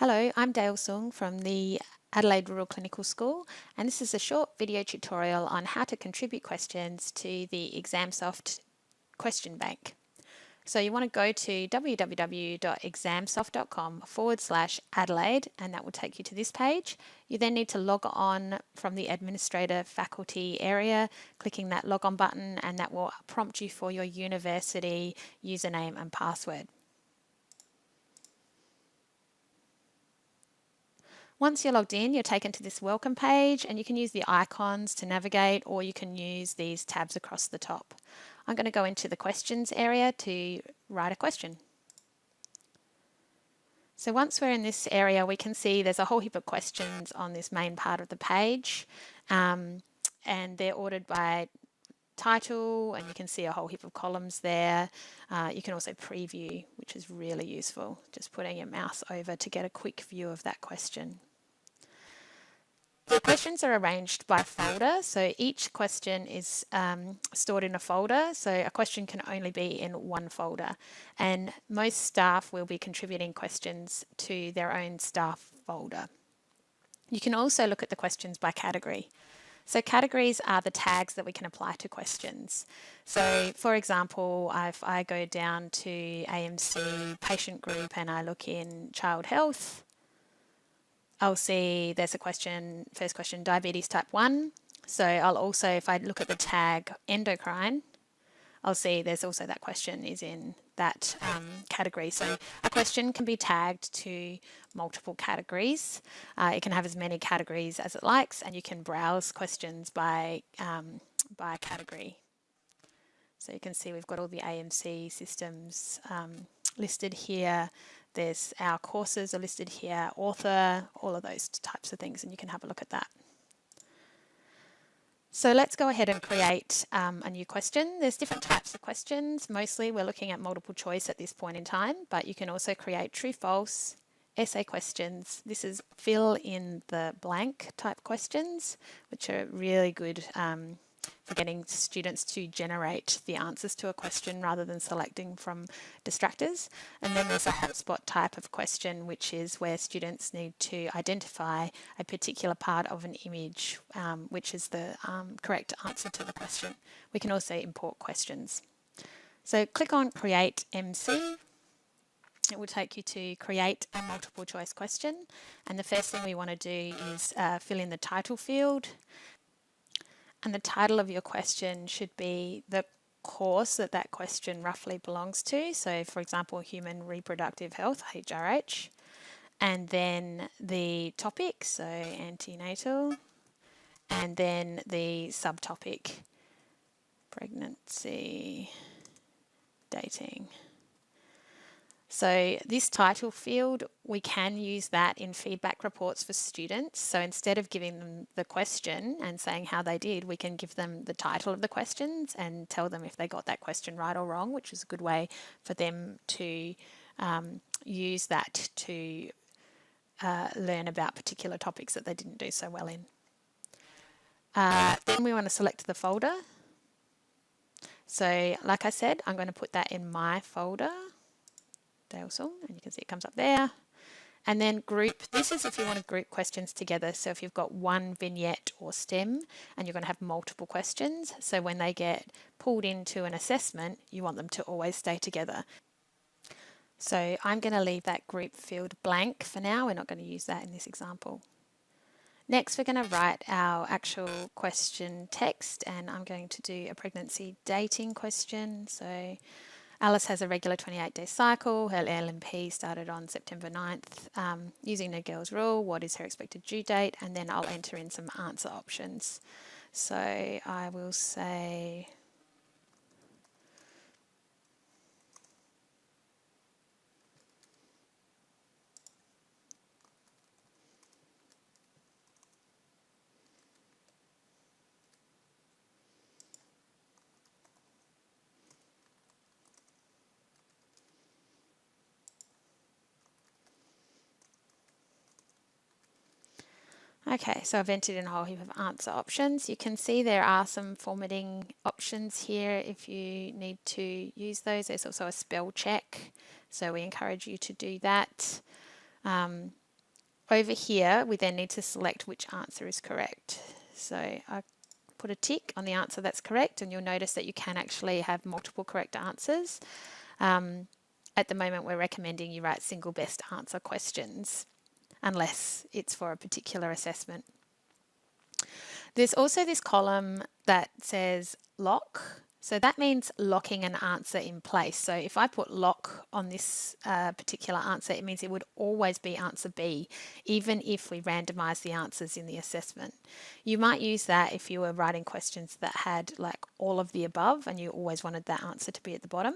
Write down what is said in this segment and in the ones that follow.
Hello, I'm Dale Sung from the Adelaide Rural Clinical School, and this is a short video tutorial on how to contribute questions to the ExamSoft question bank. So you want to go to www.examsoft.com/Adelaide, and that will take you to this page. You then need to log on from the administrator faculty area, clicking that log on button, and that will prompt you for your university username and password. Once you're logged in, you're taken to this welcome page, and you can use the icons to navigate, or you can use these tabs across the top. I'm going to go into the questions area to write a question. So once we're in this area, we can see there's a whole heap of questions on this main part of the page, and they're ordered by title, and you can see a whole heap of columns there. You can also preview, which is really useful, just putting your mouse over to get a quick view of that question. The questions are arranged by folder, so each question is stored in a folder, so a question can only be in one folder, and most staff will be contributing questions to their own staff folder. You can also look at the questions by category. So categories are the tags that we can apply to questions. So for example, if I go down to AMC patient group and I look in child health, I'll see there's a question, first question, diabetes type 1. So I'll also, if I look at the tag endocrine, I'll see there's also that question is in that category. So a question can be tagged to multiple categories. It can have as many categories as it likes, and you can browse questions by category. So you can see we've got all the AMC systems listed here. There's our courses are listed here, author, all of those types of things, and you can have a look at that. So let's go ahead and create a new question. There's different types of questions. Mostly we're looking at multiple choice at this point in time, but you can also create true, false, essay questions. This is fill in the blank type questions, which are really good for getting students to generate the answers to a question rather than selecting from distractors. And then there's a hotspot type of question, which is where students need to identify a particular part of an image, which is the correct answer to the question. We can also import questions. So click on Create MC. It will take you to create a multiple choice question. And the first thing we want to do is fill in the title field. And the title of your question should be the course that that question roughly belongs to. So for example, human reproductive health, HRH. And then the topic, so antenatal. And then the subtopic, pregnancy, dating. So this title field, we can use that in feedback reports for students. So instead of giving them the question and saying how they did, we can give them the title of the questions and tell them if they got that question right or wrong, which is a good way for them to use that to learn about particular topics that they didn't do so well in. Then we want to select the folder. So like I said, I'm going to put that in my folder. Dale Sung, and you can see it comes up there. And then group, this is if you want to group questions together. So if you've got one vignette or stem and you're going to have multiple questions, so when they get pulled into an assessment, you want them to always stay together. So I'm going to leave that group field blank for now. We're not going to use that in this example. Next, we're going to write our actual question text, and I'm going to do a pregnancy dating question. So Alice has a regular 28-day cycle. Her LMP started on September 9th. Using the girls' rule, what is her expected due date? And then I'll enter in some answer options. So I will say okay, so I've entered in a whole heap of answer options. You can see there are some formatting options here if you need to use those. There's also a spell check, so we encourage you to do that. over here, we then need to select which answer is correct. So I put a tick on the answer that's correct, and you'll notice that you can actually have multiple correct answers. At the moment, we're recommending you write single best answer questions, unless it's for a particular assessment. There's also this column that says lock. So that means locking an answer in place. So if I put lock on this particular answer, it means it would always be answer B, even if we randomize the answers in the assessment. You might use that if you were writing questions that had like all of the above and you always wanted that answer to be at the bottom.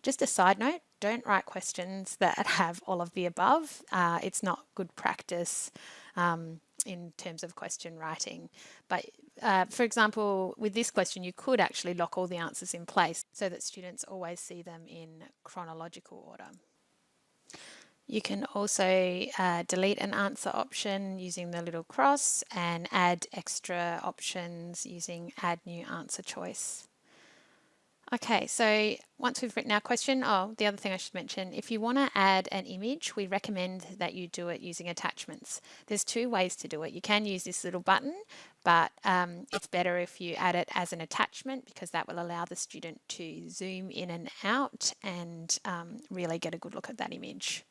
Just a side note, don't write questions that have all of the above. It's not good practice in terms of question writing. But for example, with this question, you could actually lock all the answers in place so that students always see them in chronological order. You can also delete an answer option using the little cross and add extra options using add new answer choice. Okay, so once we've written our question, the other thing I should mention, if you want to add an image, we recommend that you do it using attachments. There's two ways to do it. You can use this little button, but it's better if you add it as an attachment because that will allow the student to zoom in and out and really get a good look at that image.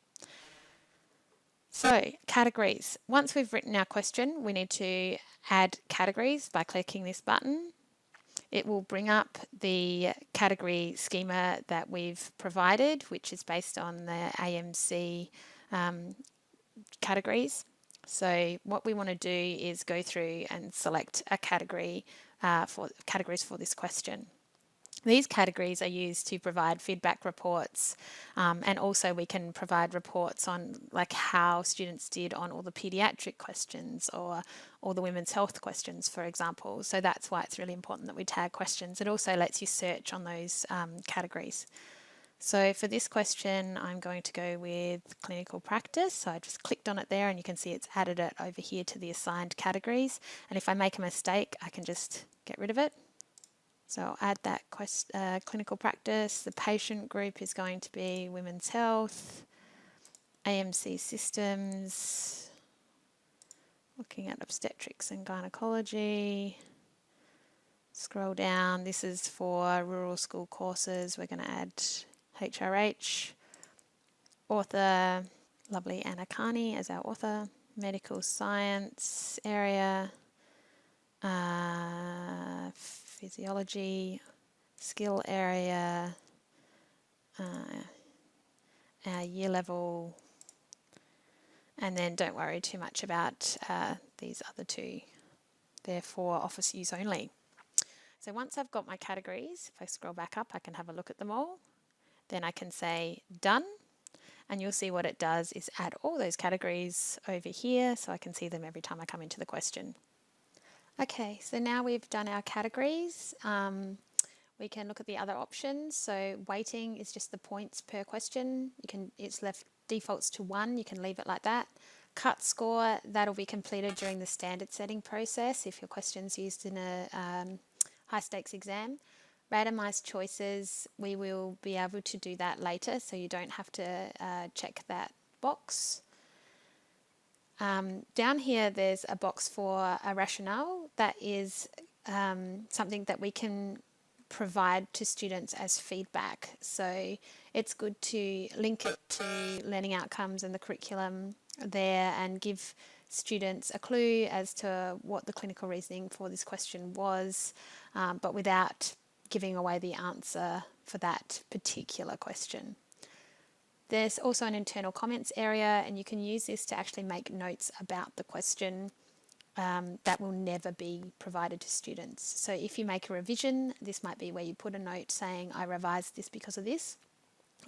So, categories. Once we've written our question, we need to add categories by clicking this button. It will bring up the category schema that we've provided, which is based on the AMC categories. So what we want to do is go through and select a category for categories for this question. These categories are used to provide feedback reports, and also we can provide reports on like how students did on all the pediatric questions or all the women's health questions, for example. So that's why it's really important that we tag questions. It also lets you search on those categories. So for this question, I'm going to go with clinical practice. So I just clicked on it there and you can see it's added it over here to the assigned categories. And if I make a mistake, I can just get rid of it. So I'll add that clinical practice. The patient group is going to be women's health, AMC systems, looking at obstetrics and gynecology. Scroll down. This is for rural school courses. We're going to add HRH. Author, lovely Anna Carney as our author. Medical science area. Physiology, skill area, our year level, and then don't worry too much about these other two. They're for office use only. So once I've got my categories, if I scroll back up, I can have a look at them all. Then I can say done, and you'll see what it does is add all those categories over here so I can see them every time I come into the question. Okay, so now we've done our categories. We can look at the other options. So weighting is just the points per question. It's left defaults to 1. You can leave it like that. Cut score, that'll be completed during the standard setting process if your question's used in a high stakes exam. Randomized choices, we will be able to do that later, so you don't have to check that box. Down here there's a box for a rationale. That is something that we can provide to students as feedback. So it's good to link it to learning outcomes and the curriculum there and give students a clue as to what the clinical reasoning for this question was, but without giving away the answer for that particular question. There's also an internal comments area, and you can use this to actually make notes about the question that will never be provided to students. So if you make a revision, this might be where you put a note saying, I revised this because of this.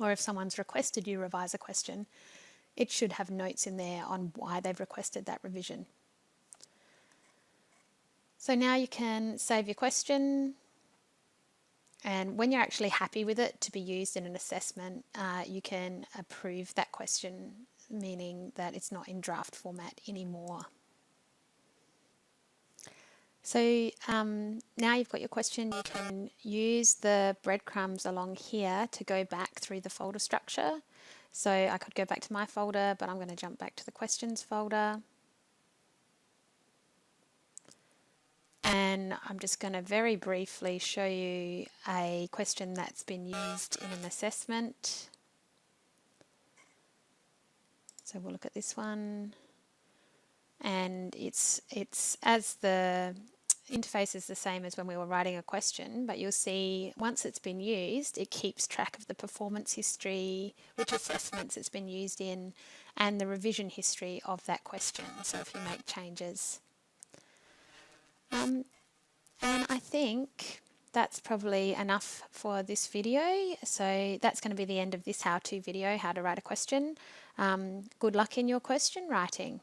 Or if someone's requested you revise a question, it should have notes in there on why they've requested that revision. So now you can save your question. And when you're actually happy with it to be used in an assessment, you can approve that question, meaning that it's not in draft format anymore. So now you've got your question, you can use the breadcrumbs along here to go back through the folder structure. So I could go back to my folder, but I'm going to jump back to the questions folder. And I'm just going to very briefly show you a question that's been used in an assessment. So we'll look at this one. And it's as the interface is the same as when we were writing a question, but you'll see once it's been used, it keeps track of the performance history, which assessments it's been used in, and the revision history of that question. So if you make changes. And I think that's probably enough for this video. So that's going to be the end of this how-to video, how to write a question. Good luck in your question writing.